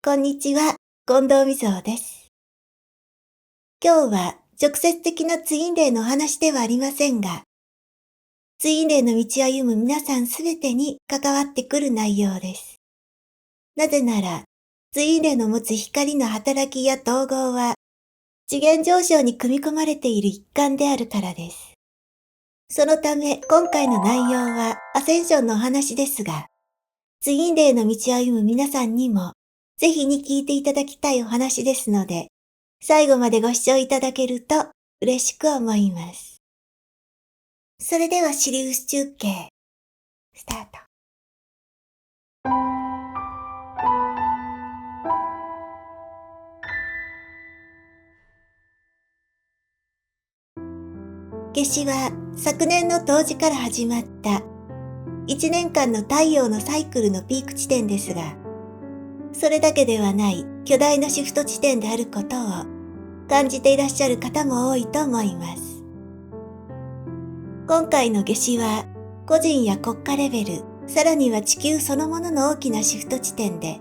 こんにちは、近藤美蔵です。今日は直接的なツインレイのお話ではありませんが、ツインレイの道を歩む皆さんすべてに関わってくる内容です。なぜなら、ツインレイの持つ光の働きや統合は、次元上昇に組み込まれている一環であるからです。そのため、今回の内容はアセンションのお話ですが、ツインレイの道を歩む皆さんにも、ぜひに聞いていただきたいお話ですので、最後までご視聴いただけると嬉しく思います。それではシリウス中継、スタート。夏至は昨年の冬至から始まった1年間の太陽のサイクルのピーク地点ですが、それだけではない巨大なシフト地点であることを感じていらっしゃる方も多いと思います。今回の夏至は個人や国家レベル、さらには地球そのものの大きなシフト地点で、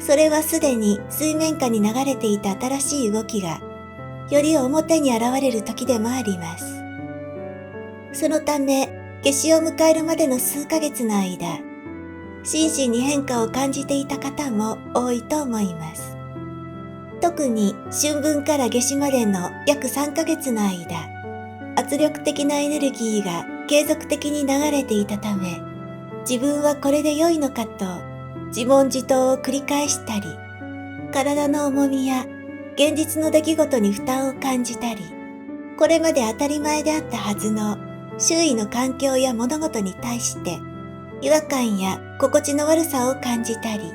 それはすでに水面下に流れていた新しい動きが、より表に現れる時でもあります。そのため、夏至を迎えるまでの数ヶ月の間、心身に変化を感じていた方も多いと思います。特に春分から夏至までの約3ヶ月の間、圧力的なエネルギーが継続的に流れていたため、自分はこれで良いのかと自問自答を繰り返したり、体の重みや現実の出来事に負担を感じたり、これまで当たり前であったはずの周囲の環境や物事に対して違和感や心地の悪さを感じたり、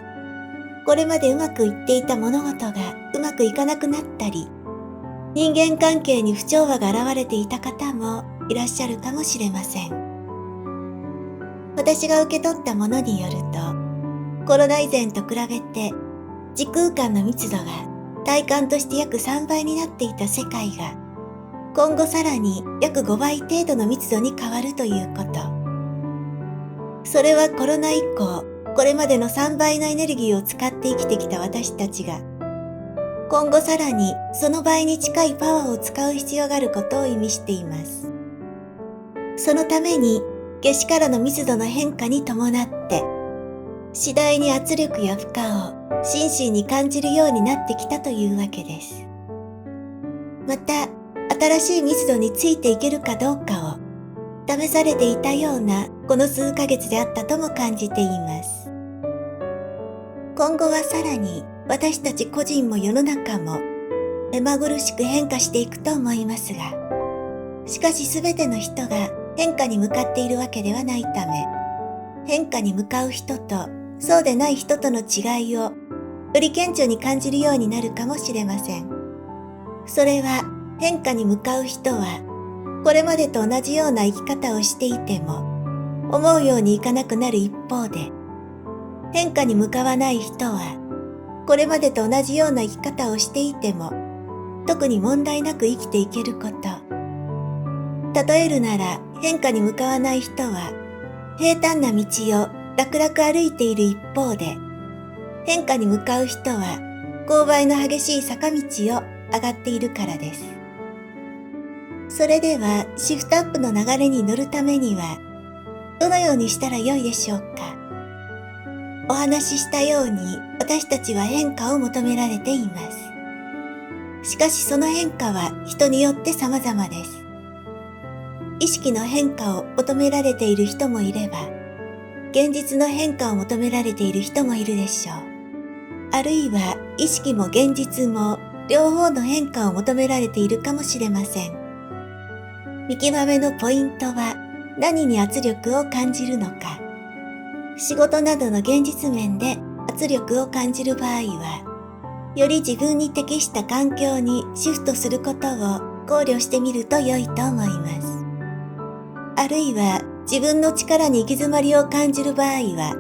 これまでうまくいっていた物事がうまくいかなくなったり、人間関係に不調和が現れていた方もいらっしゃるかもしれません。私が受け取ったものによると、コロナ以前と比べて時空間の密度が体感として約3倍になっていた世界が、今後さらに約5倍程度の密度に変わるということ。それはコロナ以降、これまでの3倍のエネルギーを使って生きてきた私たちが、今後さらにその倍に近いパワーを使う必要があることを意味しています。そのために、夏至からの密度の変化に伴って、次第に圧力や負荷を心身に感じるようになってきたというわけです。また、新しい密度についていけるかどうかを試されていたようなこの数ヶ月であったとも感じています。今後はさらに私たち個人も世の中も目まぐるしく変化していくと思いますが、しかしすべての人が変化に向かっているわけではないため、変化に向かう人とそうでない人との違いをより顕著に感じるようになるかもしれません。それは変化に向かう人はこれまでと同じような生き方をしていても思うようにいかなくなる一方で、変化に向かわない人はこれまでと同じような生き方をしていても特に問題なく生きていけること。例えるなら変化に向かわない人は平坦な道を楽々歩いている一方で、変化に向かう人は勾配の激しい坂道を上がっているからです。それではシフトアップの流れに乗るためにはどのようにしたらよいでしょうか。お話ししたように私たちは変化を求められています。しかしその変化は人によって様々です。意識の変化を求められている人もいれば、現実の変化を求められている人もいるでしょう。あるいは意識も現実も両方の変化を求められているかもしれません。見極めのポイントは何に圧力を感じるのか。仕事などの現実面で圧力を感じる場合は、より自分に適した環境にシフトすることを考慮してみると良いと思います。あるいは自分の力に行き詰まりを感じる場合は、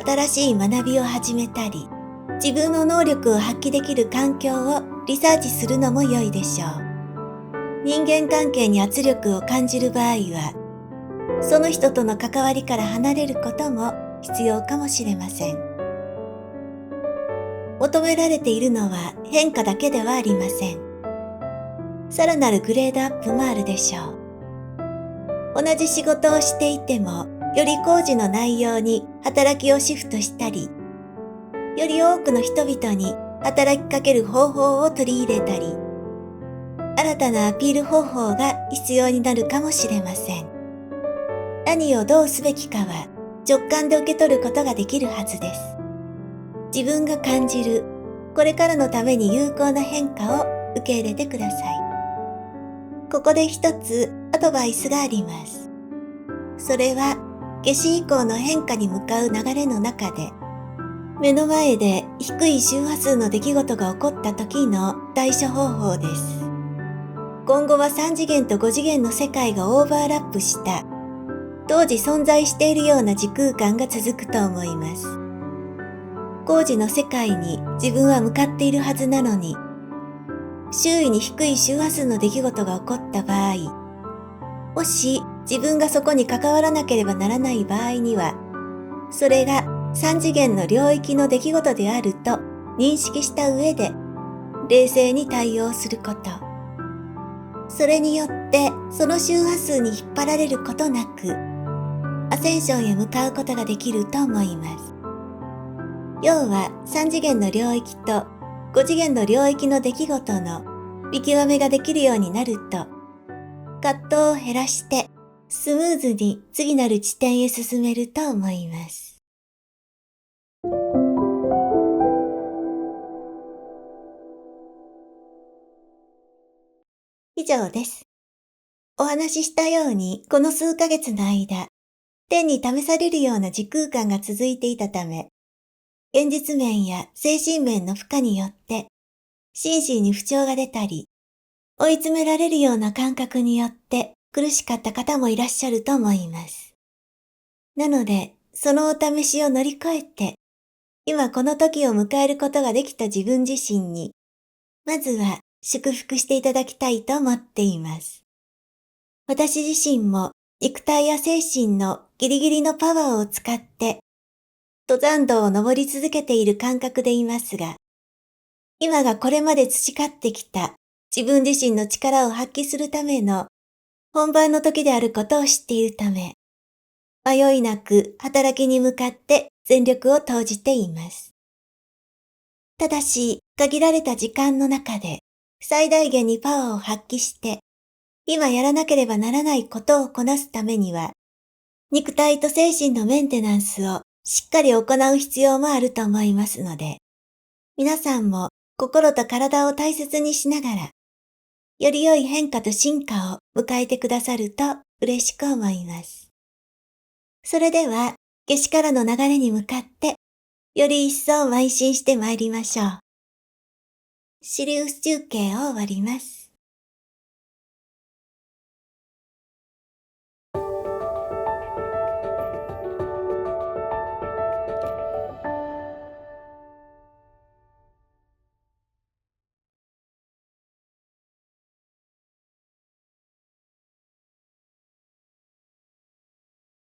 新しい学びを始めたり、自分の能力を発揮できる環境をリサーチするのも良いでしょう。人間関係に圧力を感じる場合は、その人との関わりから離れることも必要かもしれません。求められているのは変化だけではありません。さらなるグレードアップもあるでしょう。同じ仕事をしていても、より工事の内容に働きをシフトしたり、より多くの人々に働きかける方法を取り入れたり、新たなアピール方法が必要になるかもしれません。何をどうすべきかは直感で受け取ることができるはずです。自分が感じるこれからのために有効な変化を受け入れてください。ここで一つアドバイスがあります。それは夏至以降の変化に向かう流れの中で、目の前で低い周波数の出来事が起こった時の対処方法です。今後は3次元と5次元の世界がオーバーラップした当時存在しているような時空間が続くと思います。工事の世界に自分は向かっているはずなのに、周囲に低い周波数の出来事が起こった場合、もし自分がそこに関わらなければならない場合には、それが3次元の領域の出来事であると認識した上で、冷静に対応すること。それによってその周波数に引っ張られることなく、アセンションへ向かうことができると思います。要は3次元の領域と5次元の領域の出来事の見極めができるようになると、葛藤を減らしてスムーズに次なる地点へ進めると思います。以上です。お話ししたようにこの数ヶ月の間、天に試されるような時空間が続いていたため、現実面や精神面の負荷によって心身に不調が出たり、追い詰められるような感覚によって苦しかった方もいらっしゃると思います。なので、そのお試しを乗り越えて、今この時を迎えることができた自分自身に、まずは祝福していただきたいと思っています。私自身も肉体や精神のギリギリのパワーを使って登山道を登り続けている感覚でいますが、今がこれまで培ってきた自分自身の力を発揮するための本番の時であることを知っているため、迷いなく働きに向かって全力を投じています。ただし、限られた時間の中で最大限にパワーを発揮して、今やらなければならないことをこなすためには、肉体と精神のメンテナンスをしっかり行う必要もあると思いますので、皆さんも心と体を大切にしながら、より良い変化と進化を迎えてくださると嬉しく思います。それでは、夏至からの流れに向かって、より一層邁進してまいりましょう。シリウス中継を終わります。